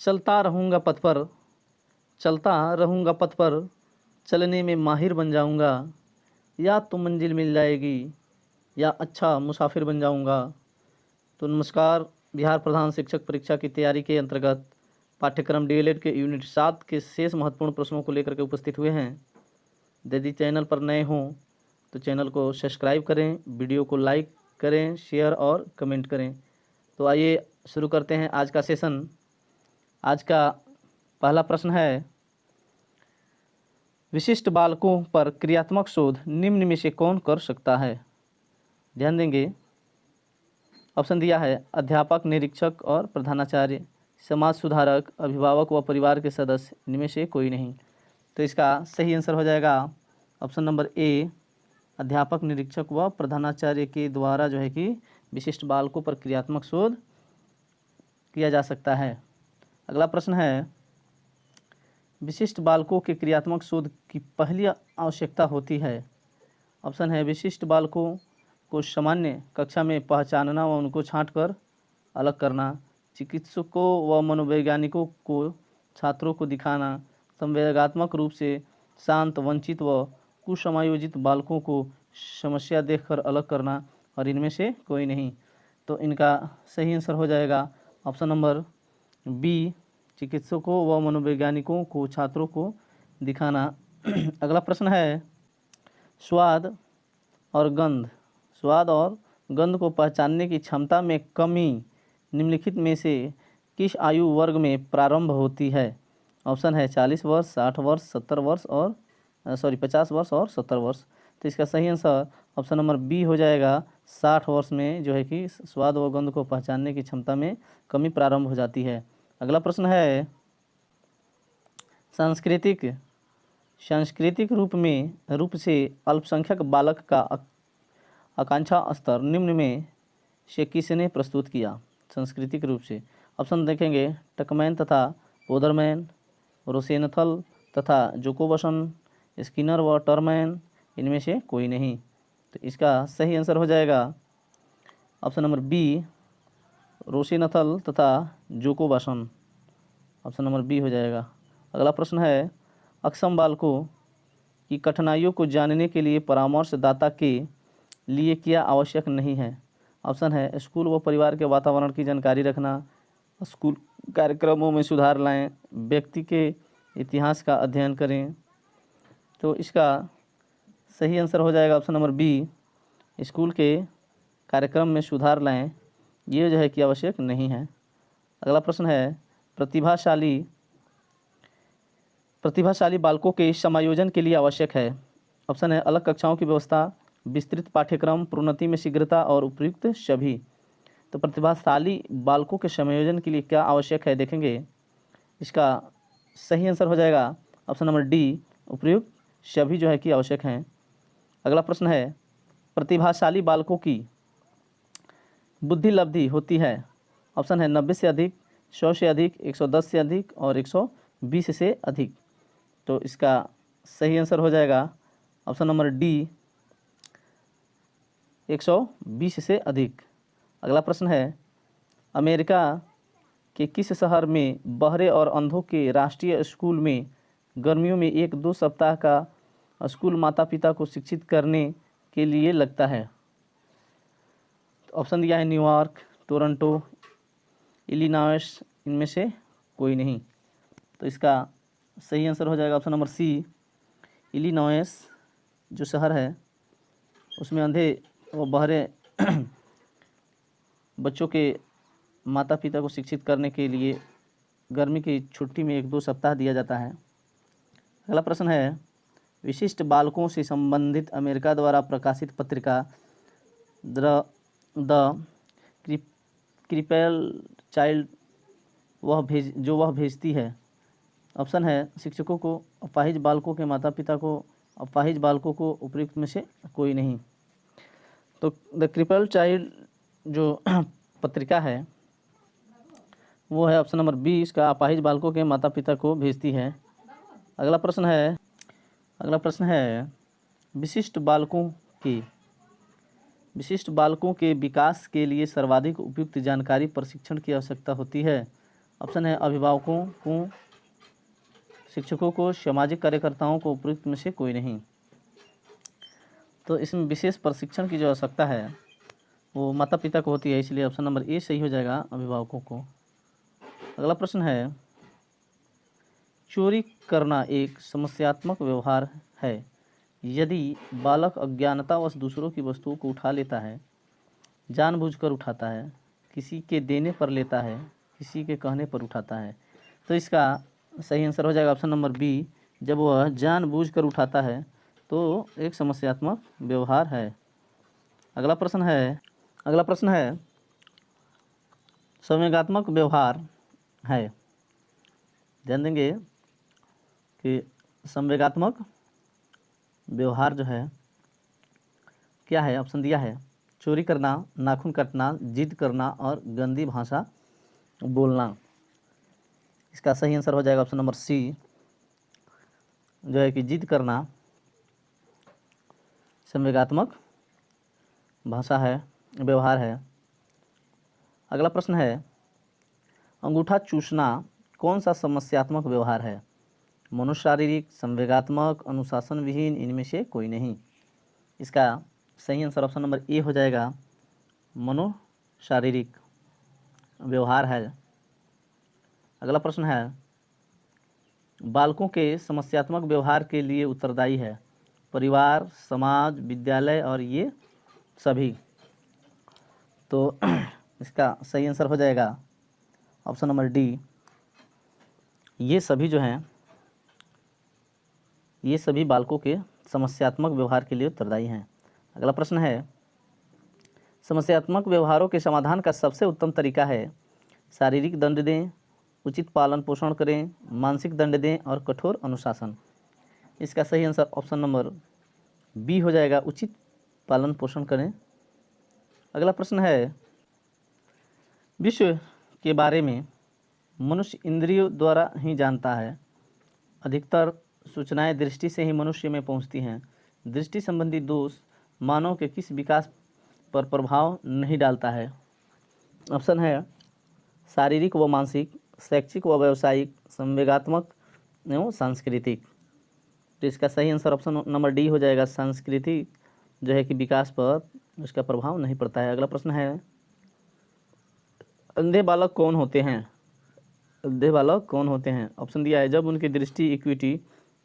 चलता रहूँगा पथ पर, चलता रहूँगा पथ पर, चलने में माहिर बन जाऊँगा। या तो मंजिल मिल जाएगी या अच्छा मुसाफिर बन जाऊँगा। तो नमस्कार, बिहार प्रधान शिक्षक परीक्षा की तैयारी के अंतर्गत पाठ्यक्रम डीएलएड के यूनिट 7 के शेष महत्वपूर्ण प्रश्नों को लेकर के उपस्थित हुए हैं। यदि चैनल पर नए हों तो चैनल को सब्सक्राइब करें, वीडियो को लाइक करें, शेयर और कमेंट करें। तो आइए शुरू करते हैं आज का सेशन। आज का पहला प्रश्न है, विशिष्ट बालकों पर क्रियात्मक शोध निम्न में से कौन कर सकता है। ध्यान देंगे, ऑप्शन दिया है अध्यापक, निरीक्षक और प्रधानाचार्य, समाज सुधारक, अभिभावक व परिवार के सदस्य, इनमें से कोई नहीं। तो इसका सही आंसर हो जाएगा ऑप्शन नंबर ए, अध्यापक, निरीक्षक व प्रधानाचार्य के द्वारा जो है कि विशिष्ट बालकों पर क्रियात्मक शोध किया जा सकता है। अगला प्रश्न है, विशिष्ट बालकों के क्रियात्मक शोध की पहली आवश्यकता होती है। ऑप्शन है विशिष्ट बालकों को सामान्य कक्षा में पहचानना व उनको छांटकर अलग करना, चिकित्सकों व मनोवैज्ञानिकों को छात्रों को दिखाना, संवेदनात्मक रूप से शांत, वंचित व कुसमायोजित बालकों को समस्या देखकर अलग करना, और इनमें से कोई नहीं। तो इनका सही आंसर हो जाएगा ऑप्शन नंबर बी, चिकित्सकों व मनोवैज्ञानिकों को छात्रों को दिखाना। अगला प्रश्न है, स्वाद और गंध को पहचानने की क्षमता में कमी निम्नलिखित में से किस आयु वर्ग में प्रारंभ होती है। ऑप्शन है 40 वर्ष, 60 वर्ष, 70 वर्ष और 50 वर्ष और 70 वर्ष। तो इसका सही आंसर ऑप्शन नंबर बी हो जाएगा, 60 वर्ष में जो है कि स्वाद व गंध को पहचानने की क्षमता में कमी प्रारंभ हो जाती है। अगला प्रश्न है, सांस्कृतिक रूप से अल्पसंख्यक बालक का आकांक्षा स्तर निम्न में से किसने प्रस्तुत किया। सांस्कृतिक रूप से ऑप्शन देखेंगे, टकमैन तथा ओदरमैन, रोसेनथल तथा जोकोबसन, स्किनर व टरमैन, इनमें से कोई नहीं। तो इसका सही आंसर हो जाएगा ऑप्शन नंबर बी, रोसेनथल तथा जोकोबसन, ऑप्शन नंबर बी हो जाएगा। अगला प्रश्न है, अक्षम बालकों की कठिनाइयों को जानने के लिए परामर्शदाता के लिए क्या आवश्यक नहीं है। ऑप्शन है स्कूल व परिवार के वातावरण की जानकारी रखना, स्कूल कार्यक्रमों में सुधार लाएं, व्यक्ति के इतिहास का अध्ययन करें। तो इसका सही आंसर हो जाएगा ऑप्शन नंबर बी, स्कूल के कार्यक्रम में सुधार लाएं, ये जो है कि आवश्यक नहीं है। अगला प्रश्न है, प्रतिभाशाली बालकों के समायोजन के लिए आवश्यक है। ऑप्शन है अलग कक्षाओं की व्यवस्था, विस्तृत पाठ्यक्रम, प्रोन्नति में शीघ्रता और उपयुक्त सभी। तो प्रतिभाशाली बालकों के समायोजन के लिए क्या आवश्यक है, देखेंगे। इसका सही आंसर हो जाएगा ऑप्शन नंबर डी, उपयुक्त सभी जो है कि आवश्यक हैं। अगला प्रश्न है, प्रतिभाशाली बालकों की बुद्धि लब्धि होती है। ऑप्शन है 90 से अधिक, 100 से अधिक, 110 से अधिक और 120 से अधिक। तो इसका सही आंसर हो जाएगा ऑप्शन नंबर डी, 120 से अधिक। अगला प्रश्न है, अमेरिका के किस शहर में बहरे और अंधों के राष्ट्रीय स्कूल में गर्मियों में 1-2 सप्ताह का स्कूल माता पिता को शिक्षित करने के लिए लगता है। ऑप्शन दिया है न्यूयॉर्क, टोरंटो, इलिनॉइस, इनमें से कोई नहीं। तो इसका सही आंसर हो जाएगा ऑप्शन नंबर सी, इलिनॉइस जो शहर है उसमें अंधे व बहरे बच्चों के माता पिता को शिक्षित करने के लिए गर्मी की छुट्टी में 1-2 सप्ताह दिया जाता है। अगला प्रश्न है, विशिष्ट बालकों से संबंधित अमेरिका द्वारा प्रकाशित पत्रिका द क्रिपेल चाइल्ड वह भेजती है। ऑप्शन है शिक्षकों को, अपाहिज बालकों के माता पिता को, अपाहिज बालकों को, उपयुक्त में से कोई नहीं। तो द क्रिपेल चाइल्ड जो पत्रिका है वो है ऑप्शन नंबर बी, इसका अपाहिज बालकों के माता पिता को भेजती है। अगला प्रश्न है, विशिष्ट बालकों के विकास के लिए सर्वाधिक उपयुक्त जानकारी प्रशिक्षण की आवश्यकता होती है। ऑप्शन है अभिभावकों को, शिक्षकों को, सामाजिक कार्यकर्ताओं को, उपयुक्त में से कोई नहीं। तो इसमें विशेष प्रशिक्षण की जो आवश्यकता है वो माता पिता को होती है, इसलिए ऑप्शन नंबर ए सही हो जाएगा, अभिभावकों को। अगला प्रश्न है, चोरी करना एक समस्यात्मक व्यवहार है यदि बालक अज्ञानतावश दूसरों की वस्तुओं को उठा लेता है, जानबूझकर उठाता है, किसी के देने पर लेता है, किसी के कहने पर उठाता है। तो इसका सही आंसर हो जाएगा ऑप्शन नंबर बी, जब वह जानबूझकर उठाता है तो एक समस्यात्मक व्यवहार है। अगला प्रश्न है संवेगात्मक व्यवहार है। ध्यान देंगे कि संवेगात्मक व्यवहार जो है क्या है, ऑप्शन दिया है चोरी करना, नाखून काटना, जिद करना और गंदी भाषा बोलना। इसका सही आंसर हो जाएगा ऑप्शन नंबर सी, जो है कि जिद करना संवेगात्मक भाषा है, व्यवहार है। अगला प्रश्न है, अंगूठा चूसना कौन सा समस्यात्मक व्यवहार है? मनोशारीरिक, संवेगात्मक, अनुशासन विहीन, इनमें से कोई नहीं। इसका सही आंसर ऑप्शन नंबर ए हो जाएगा, मनोशारीरिक व्यवहार है। अगला प्रश्न है, बालकों के समस्यात्मक व्यवहार के लिए उत्तरदायी है परिवार, समाज, विद्यालय और ये सभी। तो इसका सही आंसर हो जाएगा ऑप्शन नंबर डी, ये सभी जो हैं, ये सभी बालकों के समस्यात्मक व्यवहार के लिए उत्तरदायी हैं। अगला प्रश्न है, समस्यात्मक व्यवहारों के समाधान का सबसे उत्तम तरीका है शारीरिक दंड दें, उचित पालन पोषण करें, मानसिक दंड दें और कठोर अनुशासन। इसका सही आंसर ऑप्शन नंबर बी हो जाएगा, उचित पालन पोषण करें। अगला प्रश्न है, विश्व के बारे में मनुष्य इंद्रियों द्वारा ही जानता है। अधिकतर सूचनाएं दृष्टि से ही मनुष्य में पहुंचती हैं। दृष्टि संबंधी दोष मानव के किस विकास पर प्रभाव नहीं डालता है? ऑप्शन है शारीरिक व मानसिक, शैक्षिक व व्यावसायिक, संवेगात्मक एवं सांस्कृतिक। तो इसका सही आंसर ऑप्शन नंबर डी हो जाएगा, सांस्कृतिक जो है कि विकास पर उसका प्रभाव नहीं पड़ता है। अगला प्रश्न है, अंधे बालक कौन होते हैं? अंधे बालक कौन होते हैं? ऑप्शन दिया है, जब उनकी दृष्टि इक्विटी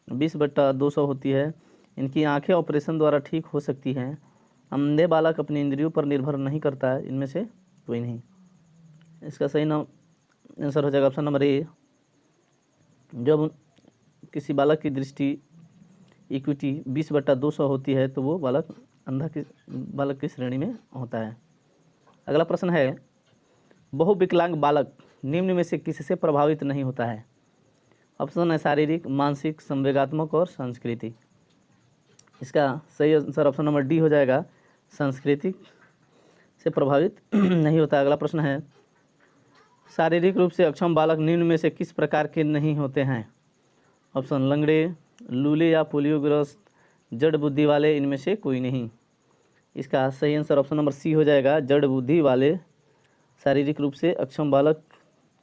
20/200 होती है, इनकी आंखें ऑपरेशन द्वारा ठीक हो सकती हैं, अंधे बालक अपनी इंद्रियों पर निर्भर नहीं करता है, इनमें से कोई नहीं। इसका सही आंसर हो जाएगा ऑप्शन नंबर ए, जब किसी बालक की दृष्टि इक्विटी 20/200 होती है तो वो बालक बालक की श्रेणी में होता है। अगला प्रश्न है, बहुविकलांग बालक निम्न में से किससे प्रभावित नहीं होता है? ऑप्शन है शारीरिक, मानसिक, संवेगात्मक और सांस्कृतिक। इसका सही आंसर ऑप्शन नंबर डी हो जाएगा, सांस्कृतिक से प्रभावित नहीं होता। अगला प्रश्न है, शारीरिक रूप से अक्षम बालक निम्न में से किस प्रकार के नहीं होते हैं? ऑप्शन लंगड़े, लूले या पोलियोग्रस्त, जड़ बुद्धि वाले, इनमें से कोई नहीं। इसका सही आंसर ऑप्शन नंबर सी हो जाएगा, जड़ बुद्धि वाले शारीरिक रूप से अक्षम बालक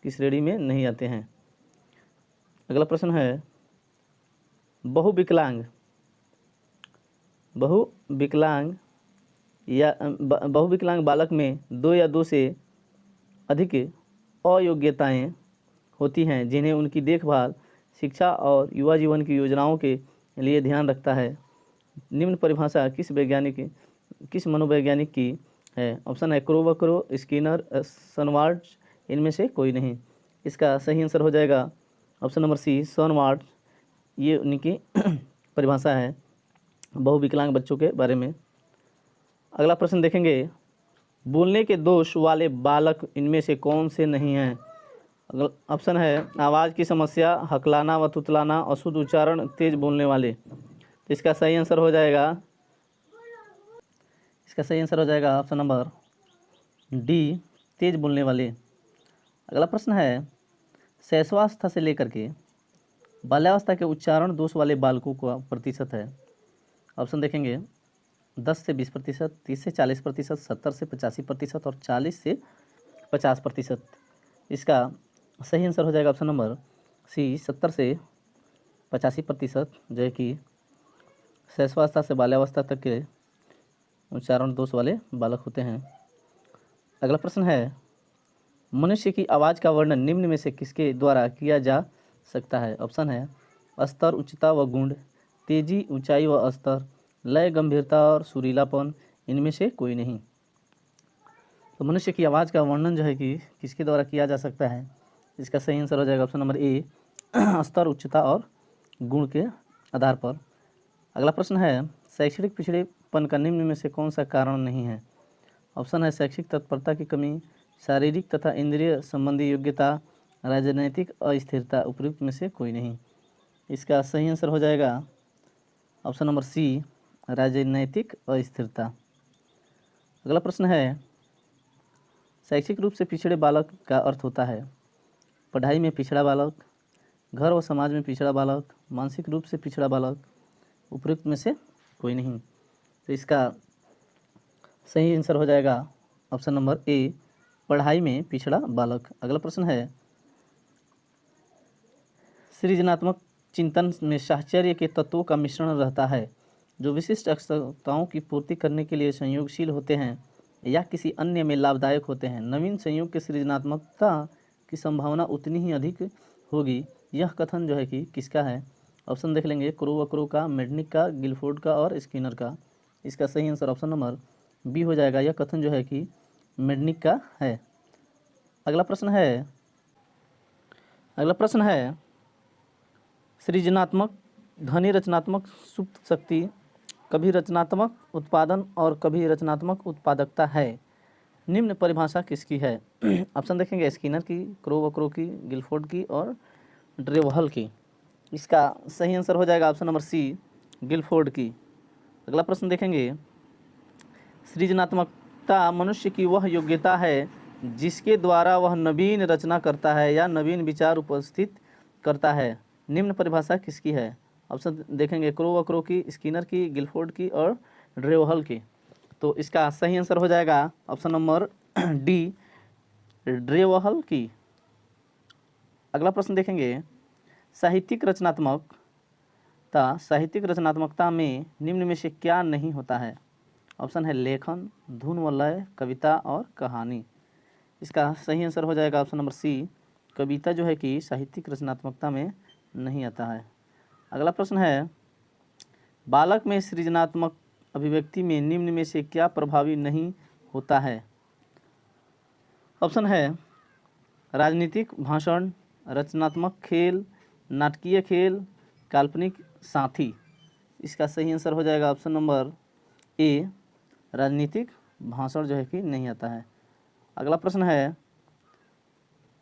की श्रेणी में नहीं आते हैं। अगला प्रश्न है, बहुविकलांग बालक में 2 या 2 से अधिक अयोग्यताएं होती हैं जिन्हें उनकी देखभाल, शिक्षा और युवा जीवन की योजनाओं के लिए ध्यान रखता है। निम्न परिभाषा किस मनोवैज्ञानिक की है? ऑप्शन है क्रोवक्रो, स्किनर, सनवार्ट्स, इनमें से कोई नहीं। इसका सही आंसर हो जाएगा ऑप्शन नंबर सी, सनवार्ट्स। ये उनकी परिभाषा है बहुविकलांग बच्चों के बारे में। अगला प्रश्न देखेंगे, बोलने के दोष वाले बालक इनमें से कौन से नहीं हैं? ऑप्शन है आवाज़ की समस्या, हकलाना व तुतलाना, अशुद्ध उच्चारण, तेज बोलने वाले। तो इसका सही आंसर हो जाएगा ऑप्शन नंबर डी, तेज बोलने वाले। अगला प्रश्न है, शैशवावस्था से लेकर के बाल्यावस्था के उच्चारण दोष वाले बालकों का प्रतिशत है। ऑप्शन देखेंगे 10 से 20%, 30 से 40%, 70 से 85% और 40 से 50%। इसका सही आंसर हो जाएगा ऑप्शन नंबर सी 70 से 85% जो है कि शैशवावस्था से बाल्यावस्था तक के उच्चारण दोष वाले बालक होते हैं। अगला प्रश्न है, मनुष्य की आवाज़ का वर्णन निम्न में से किसके द्वारा किया जा सकता है? ऑप्शन है स्तर, उच्चता व गुण, तेजी, ऊंचाई व स्तर, लय, गंभीरता और सुरीलापन, इनमें से कोई नहीं। तो मनुष्य की आवाज़ का वर्णन जो है कि किसके द्वारा किया जा सकता है? इसका सही आंसर हो जाएगा ऑप्शन नंबर ए स्तर, उच्चता और गुण के आधार पर। अगला प्रश्न है, शैक्षणिक पिछड़ेपन का निम्न में से कौन सा कारण नहीं है? ऑप्शन है शैक्षिक तत्परता की कमी, शारीरिक तथा इंद्रिय संबंधी योग्यता, राजनैतिक अस्थिरता, उपयुक्त में से कोई नहीं। इसका सही आंसर हो जाएगा ऑप्शन नंबर सी राजनैतिक अस्थिरता। अगला प्रश्न है, शैक्षिक रूप से पिछड़े बालक का अर्थ होता है पढ़ाई में पिछड़ा बालक, घर व समाज में पिछड़ा बालक, मानसिक रूप से पिछड़ा बालक, उपयुक्त में से कोई नहीं। तो इसका सही आंसर हो जाएगा ऑप्शन नंबर ए पढ़ाई में पिछड़ा बालक। अगला प्रश्न है, सृजनात्मक चिंतन में साहचर्य के तत्वों का मिश्रण रहता है जो विशिष्ट आवश्यकताओं की पूर्ति करने के लिए संयोगशील होते हैं या किसी अन्य में लाभदायक होते हैं। नवीन संयोग के सृजनात्मकता की संभावना उतनी ही अधिक होगी। यह कथन जो है कि किसका है? ऑप्शन देख लेंगे, क्रो व क्रो का, मेडनिक का, गिलफोर्ड का और स्किनर का। इसका सही आंसर ऑप्शन नंबर बी हो जाएगा। यह कथन जो है कि मेडनिक का है। अगला प्रश्न है सृजनात्मक ध्वनि रचनात्मक सुप्त शक्ति, कभी रचनात्मक उत्पादन और कभी रचनात्मक उत्पादकता है। निम्न परिभाषा किसकी है? ऑप्शन देखेंगे, स्किनर की, क्रो व क्रो की, गिलफोर्ड की और ड्रेवहल की। इसका सही आंसर हो जाएगा ऑप्शन नंबर सी गिलफोर्ड की। अगला प्रश्न देखेंगे, सृजनात्मकता मनुष्य की वह योग्यता है जिसके द्वारा वह नवीन रचना करता है या नवीन विचार उपस्थित करता है। निम्न परिभाषा किसकी है? ऑप्शन देखेंगे, क्रो व क्रो की, स्किनर की, गिलफोर्ड की और ड्रेवहल की। तो इसका सही आंसर हो जाएगा ऑप्शन नंबर डी ड्रेवहल की। अगला प्रश्न देखेंगे, साहित्यिक रचनात्मकता में निम्न में से क्या नहीं होता है? ऑप्शन है लेखन, धुन व लय, कविता और कहानी। इसका सही आंसर हो जाएगा ऑप्शन नंबर सी कविता जो है कि साहित्यिक रचनात्मकता में नहीं आता है। अगला प्रश्न है, बालक में सृजनात्मक अभिव्यक्ति में निम्न में से क्या प्रभावी नहीं होता है? ऑप्शन है राजनीतिक भाषण, रचनात्मक खेल, नाटकीय खेल, काल्पनिक साथी। इसका सही आंसर हो जाएगा ऑप्शन नंबर ए राजनीतिक भाषण जो है कि नहीं आता है। अगला प्रश्न है,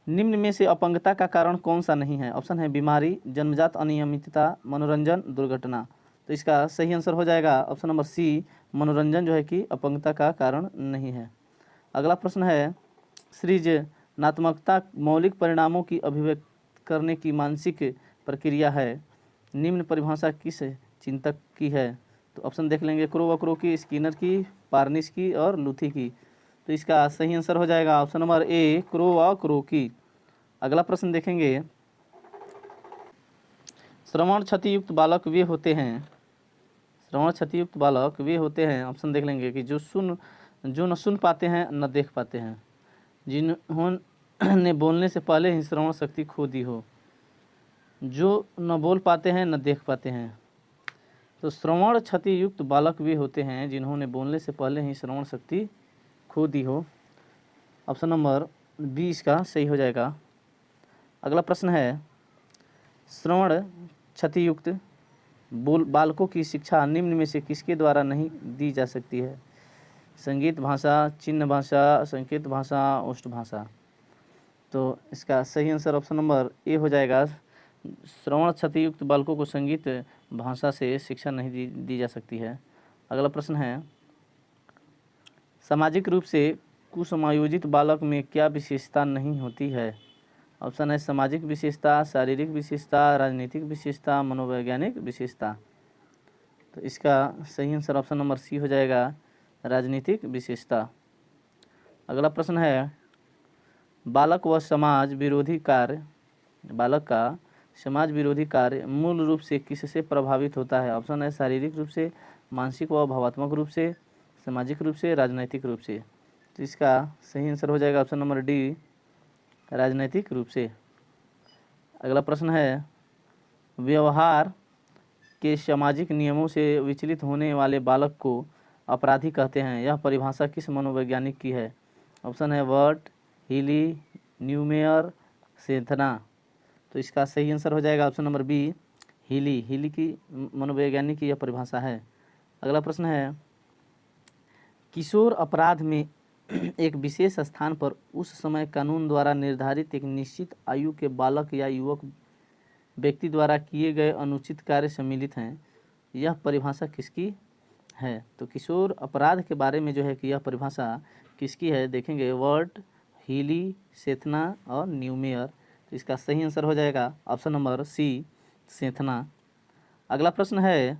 निम्न में से अपंगता का कारण कौन सा नहीं है? ऑप्शन है बीमारी, जन्मजात अनियमितता, मनोरंजन, दुर्घटना। तो इसका सही आंसर हो जाएगा ऑप्शन नंबर सी मनोरंजन जो है कि अपंगता का कारण नहीं है। अगला प्रश्न है, सृजनात्मकता मौलिक परिणामों की अभिव्यक्त करने की मानसिक प्रक्रिया है। निम्न परिभाषा किस चिंतक की है? तो ऑप्शन देख लेंगे, क्रो व क्रो की, स्किनर की, पार्निस की और लूथी की। तो इसका सही आंसर हो जाएगा ऑप्शन नंबर ए क्रो व क्रो की। अगला प्रश्न देखेंगे, श्रवण क्षतियुक्त बालक वे होते हैं, ऑप्शन देख लेंगे कि जो न सुन पाते हैं न देख पाते हैं, जिन्होंने बोलने से पहले ही श्रवण शक्ति खो दी हो, जो न बोल पाते हैं न देख पाते हैं। तो श्रवण क्षतियुक्त बालक वे होते हैं जिन्होंने बोलने से पहले ही श्रवण शक्ति खो दी हो। ऑप्शन नंबर बी इसका सही हो जाएगा। अगला प्रश्न है, श्रवण क्षतियुक्त बालकों की शिक्षा निम्न में से किसके द्वारा नहीं दी जा सकती है? संगीत भाषा, चिन्ह भाषा, संकेत भाषा, ओष्ठ भाषा। तो इसका सही आंसर ऑप्शन नंबर ए हो जाएगा। श्रवण क्षतियुक्त बालकों को संगीत भाषा से शिक्षा नहीं दी जा सकती है। अगला प्रश्न है, सामाजिक रूप से कुसमायोजित बालक में क्या विशेषता नहीं होती है? ऑप्शन है सामाजिक विशेषता, शारीरिक विशेषता, राजनीतिक विशेषता, मनोवैज्ञानिक विशेषता। तो इसका सही आंसर ऑप्शन नंबर सी हो जाएगा राजनीतिक विशेषता। अगला प्रश्न है, बालक व समाज विरोधी कार्य, बालक का समाज विरोधी कार्य मूल रूप से किससे प्रभावित होता है? ऑप्शन है शारीरिक रूप से, मानसिक व भावात्मक रूप से, सामाजिक रूप से, राजनैतिक रूप से। तो इसका सही आंसर हो जाएगा ऑप्शन नंबर डी, राजनैतिक रूप से। अगला प्रश्न है, व्यवहार के सामाजिक नियमों से विचलित होने वाले बालक को अपराधी कहते हैं। यह परिभाषा किस मनोवैज्ञानिक की है? ऑप्शन है वर्ट, हीली, न्यूमेयर, सेंथना। तो इसका सही आंसर हो जाएगा option number B, Healy. Healy की मनोवैज्ञानिक की यह परिभाषा है। अगला प्रश्न है, किशोर अपराध में एक विशेष स्थान पर उस समय कानून द्वारा निर्धारित एक निश्चित आयु के बालक या युवक व्यक्ति द्वारा किए गए अनुचित कार्य सम्मिलित हैं। यह परिभाषा किसकी है? तो किशोर अपराध के बारे में जो है कि यह परिभाषा किसकी है देखेंगे, वर्ट, हीली, सेथना और न्यूमेयर। तो इसका सही आंसर हो जाएगा ऑप्शन नंबर सी, सेथना। अगला प्रश्न है,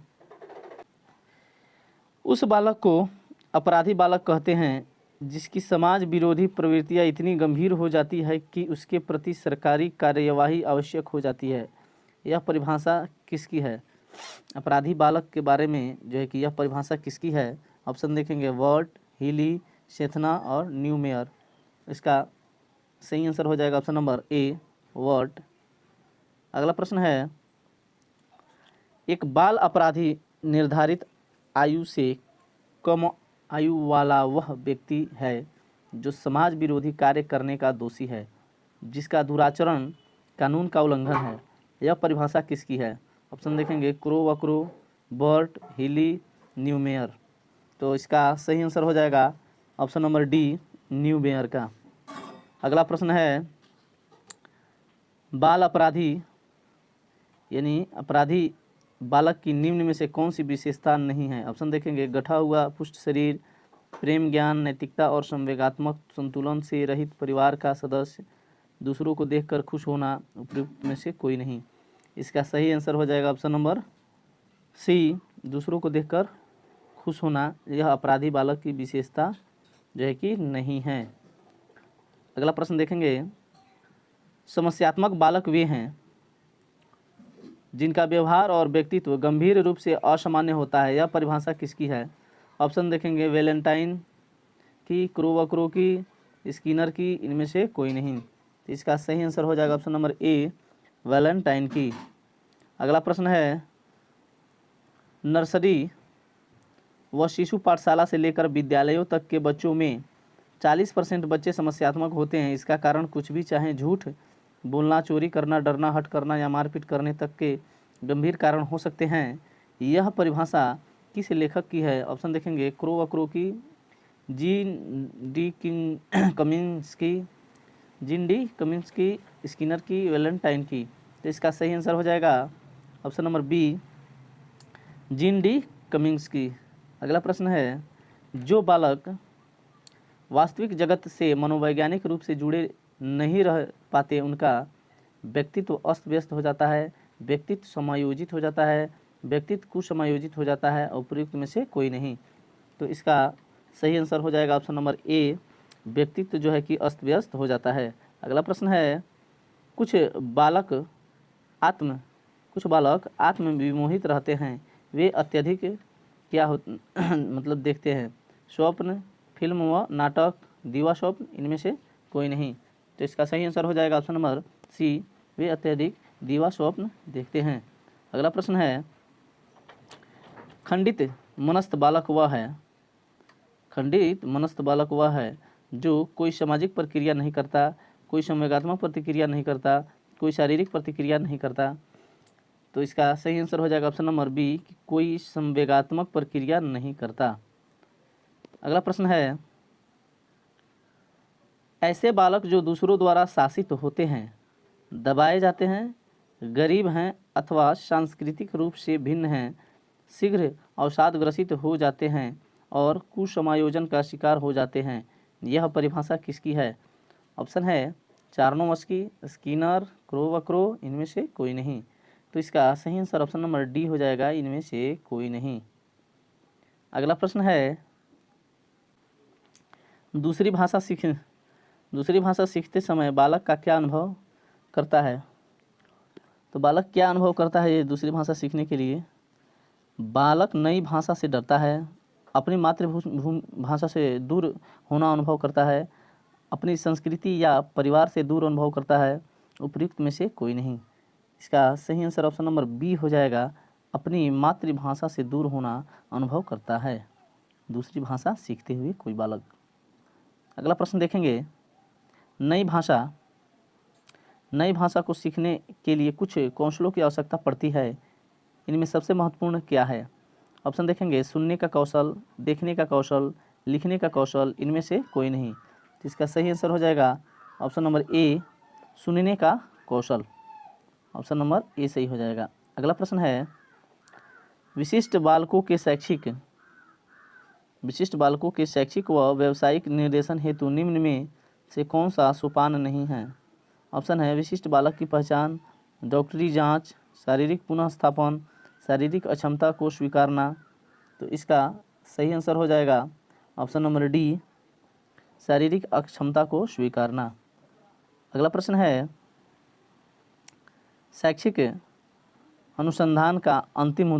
उस बालक को अपराधी बालक कहते हैं जिसकी समाज विरोधी प्रवृत्तियां इतनी गंभीर हो जाती है कि उसके प्रति सरकारी कार्यवाही आवश्यक हो जाती है। यह परिभाषा किसकी है? अपराधी बालक के बारे में जो है कि यह परिभाषा किसकी है? ऑप्शन देखेंगे, वर्ट, हीली, सेथना और न्यूमेयर। इसका सही आंसर हो जाएगा ऑप्शन नंबर ए, वर्ट। अगला प्रश्न है, एक बाल अपराधी निर्धारित आयु से कम आयु वाला वह व्यक्ति है जो समाज विरोधी कार्य करने का दोषी है, जिसका दुराचरण कानून का उल्लंघन है। यह परिभाषा किसकी है? ऑप्शन देखेंगे, क्रो वक्रो, बर्ट, हीली, न्यूमेयर। तो इसका सही आंसर हो जाएगा ऑप्शन नंबर डी, न्यूमेयर का। अगला प्रश्न है, बाल अपराधी यानी अपराधी बालक की निम्न में से कौन सी विशेषता नहीं है? ऑप्शन देखेंगे, गठा हुआ पुष्ट शरीर, प्रेम ज्ञान, नैतिकता और संवेगात्मक संतुलन से रहित परिवार का सदस्य, दूसरों को देखकर खुश होना, उपयुक्त में से कोई नहीं। इसका सही आंसर हो जाएगा ऑप्शन नंबर सी, दूसरों को देखकर खुश होना। यह अपराधी बालक की विशेषता जो है कि नहीं है। अगला प्रश्न देखेंगे, समस्यात्मक बालक वे हैं जिनका व्यवहार और व्यक्तित्व गंभीर रूप से असामान्य होता है। यह परिभाषा किसकी है? ऑप्शन देखेंगे, वैलेंटाइन की, क्रोवक्रो की, स्किनर की, इनमें से कोई नहीं। तो इसका सही आंसर हो जाएगा ऑप्शन नंबर ए, वैलेंटाइन की। अगला प्रश्न है, नर्सरी व शिशु पाठशाला से लेकर विद्यालयों तक के बच्चों में 40% बच्चे समस्यात्मक होते हैं। इसका कारण कुछ भी, चाहे झूठ बोलना, चोरी करना, डरना, हट करना या मारपीट करने तक के गंभीर कारण हो सकते हैं। यह परिभाषा किस लेखक की है? ऑप्शन देखेंगे, क्रो वक्रो की, जीन डी कमिंस्की, स्किनर की, वैलेंटाइन की। तो इसका सही आंसर हो जाएगा option number B, Jean D Kaminski. अगला प्रश्न है, जो बालक वास्तविक जगत से मनोवैज्ञानिक रूप से जुड़े नहीं रह पाते उनका व्यक्तित्व अस्त व्यस्त हो जाता है, व्यक्तित्व समायोजित हो जाता है, व्यक्तित्व कुसमायोजित हो जाता है, उपयुक्त में से कोई नहीं। तो इसका सही आंसर हो जाएगा ऑप्शन नंबर ए, व्यक्तित्व जो है कि अस्त व्यस्त हो जाता है। अगला प्रश्न है, कुछ बालक आत्म विमोहित रहते हैं, वे अत्यधिक क्या हो मतलब देखते हैं, स्वप्न, फिल्म व नाटक, दीवा स्वप्न, इनमें से कोई नहीं। तो इसका सही आंसर हो जाएगा ऑप्शन नंबर सी, वे अत्यधिक दीवा स्वप्न देखते हैं। अगला प्रश्न है, खंडित मनस्थ बालक वह है जो कोई सामाजिक प्रक्रिया नहीं करता, कोई संवेगात्मक प्रतिक्रिया नहीं करता, कोई शारीरिक प्रतिक्रिया नहीं करता। तो इसका सही आंसर हो जाएगा ऑप्शन नंबर बी, कोई संवेगात्मक प्रक्रिया नहीं करता। अगला प्रश्न है, ऐसे बालक जो दूसरों द्वारा शासित होते हैं, दबाए जाते हैं, गरीब हैं अथवा सांस्कृतिक रूप से भिन्न हैं, शीघ्र अवसादग्रसित हो जाते हैं और कुसमायोजन का शिकार हो जाते हैं। यह परिभाषा किसकी है? ऑप्शन है चार्नोवस्की, स्किनर, क्रोवक्रो, इनमें से कोई नहीं। तो इसका सही आंसर ऑप्शन नंबर डी हो जाएगा, इनमें से कोई नहीं। अगला प्रश्न है, दूसरी भाषा दूसरी भाषा सीखते समय बालक का क्या अनुभव करता है? तो बालक क्या अनुभव करता है ये दूसरी भाषा सीखने के लिए? बालक नई भाषा से डरता है, अपनी भाषा से दूर होना अनुभव करता है, अपनी संस्कृति या परिवार से दूर अनुभव करता है। उपयुक्त में से कोई नहीं। इसका सही आंसर ऑप्शन नंबर बी हो जाएगा, अपनी मातृभाषा से दूर होना अनुभव करता है दूसरी भाषा सीखते हुए कोई बालक। अगला प्रश्न देखेंगे, नई भाषा को सीखने के लिए कुछ कौशलों की आवश्यकता पड़ती है, इनमें सबसे महत्वपूर्ण क्या है? ऑप्शन देखेंगे, सुनने का कौशल, देखने का कौशल, लिखने का कौशल, इनमें से कोई नहीं। तो इसका सही आंसर हो जाएगा ऑप्शन नंबर ए, सुनने का कौशल। ऑप्शन नंबर ए सही हो जाएगा। अगला प्रश्न है, विशिष्ट बालकों के शैक्षिक व व्यावसायिक निर्देशन हेतु निम्न में से कौन सा सोपान नहीं है? ऑप्शन है, विशिष्ट बालक की पहचान, डॉक्टरी जांच, शारीरिक पुनःस्थापन, शारीरिक अक्षमता को स्वीकारना। तो इसका सही आंसर हो जाएगा ऑप्शन नंबर डी, शारीरिक अक्षमता को स्वीकारना। अगला प्रश्न है, शैक्षिक अनुसंधान का अंतिम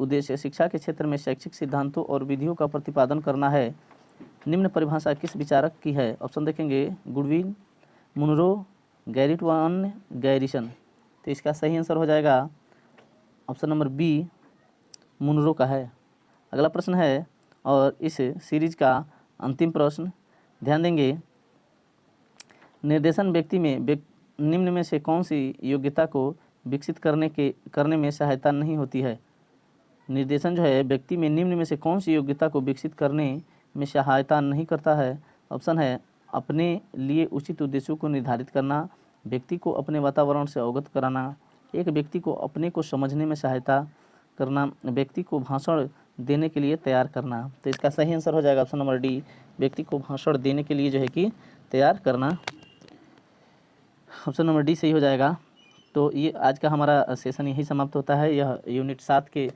उद्देश्य शिक्षा के क्षेत्र में शैक्षिक सिद्धांतों और विधियों का प्रतिपादन करना है। निम्न परिभाषा किस विचारक की है? ऑप्शन देखेंगे, गुडविल, मुनरो, गैरिट व अन्य गैरिसन। तो इसका सही आंसर हो जाएगा ऑप्शन नंबर बी, मुनरो का है। अगला प्रश्न है और इस सीरीज का अंतिम प्रश्न, ध्यान देंगे, निर्देशन व्यक्ति में निम्न में से कौन सी योग्यता को विकसित करने में सहायता नहीं होती है? निर्देशन जो है व्यक्ति में निम्न में से कौन सी योग्यता को विकसित करने में सहायता नहीं करता है? ऑप्शन है, अपने लिए उचित उद्देश्यों को निर्धारित करना, व्यक्ति को अपने वातावरण से अवगत कराना, एक व्यक्ति को अपने को समझने में सहायता करना, व्यक्ति को भाषण देने के लिए तैयार करना। तो इसका सही आंसर हो जाएगा ऑप्शन नंबर डी, व्यक्ति को भाषण देने के लिए जो है कि तैयार करना। ऑप्शन नंबर डी सही हो जाएगा। तो ये आज का हमारा सेशन यही समाप्त होता है। यह यूनिट 7 के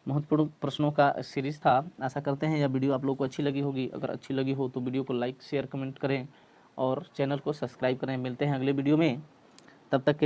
महत्वपूर्ण प्रश्नों का सीरीज़ था। आशा करते हैं यह वीडियो आप लोगों को अच्छी लगी होगी। अगर अच्छी लगी हो तो वीडियो को लाइक, शेयर, कमेंट करें और चैनल को सब्सक्राइब करें। मिलते हैं अगले वीडियो में, तब तक के